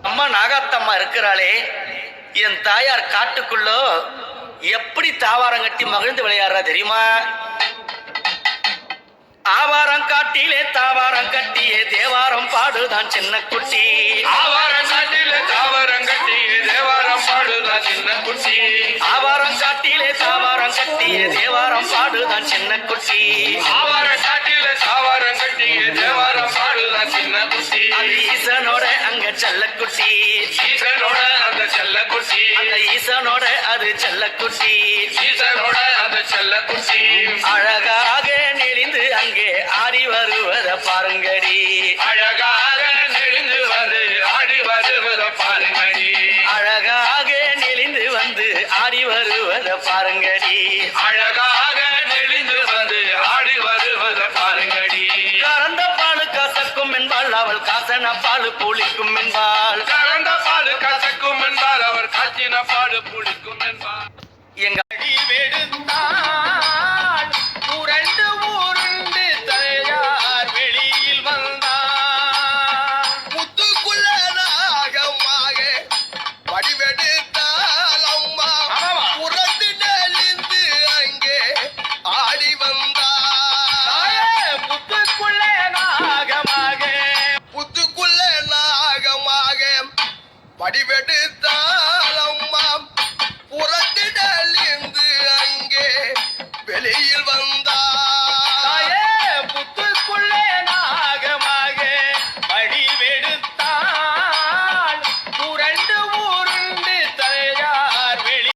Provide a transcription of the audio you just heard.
அம்மா நாகாத்தம்மா இருக்கிறாளே, என் தாயார் காட்டுக்குள்ளோ எப்படி தாவாரம் கட்டி மகிழ்ந்து விளையாடுறா தெரியுமா? ஆவாரம் காட்டிலே தாவாரம் கட்டியே தேவாரம் பாடுதான் சின்ன குட்டி. ஆவாரம் காட்டிலே தாவாரம் கட்டியே தேவாரம் பாடுதான் சின்ன குட்டி. ஆவாரம் காட்டிலே தாவாரம் கட்டியே தேவாரம் பாடுதான் சின்ன குட்டி. ஆவாரம் காட்டிலே தாவாரம் கட்டியே தேவாரம் பாடுதான் சின்ன குட்டி. அது ஈசனோட அங்க செல்லக்குட்டி. ஈசனோட அந்த செல்லக்குட்டி. அந்த ஈசனோட அது செல்லக்குட்டி. ஈசனோட அந்த செல்லக்குட்டி. அழகாக நெளிந்து அங்கே ஆடி வருவத பாருங்கடி. அழகாக நெளிந்து வந்து ஆடி வருவத பாருங்கடி. அழகாக நெளிந்து வந்து ஆடி வருவத பாருங்கடி. அழகாக நெளிந்து வந்து ஆடி வருவத பாருங்கடி. கறந்த பாலு கசக்கும் என்பாள், அவள் காசன பாலு புளிக்கும் என்பாள். கறந்த பாலு கசக்கும் என்பார், அவர் காய்ச்சின பாடு புளிக்கும் என்பார். எங்க வெடுத்தான்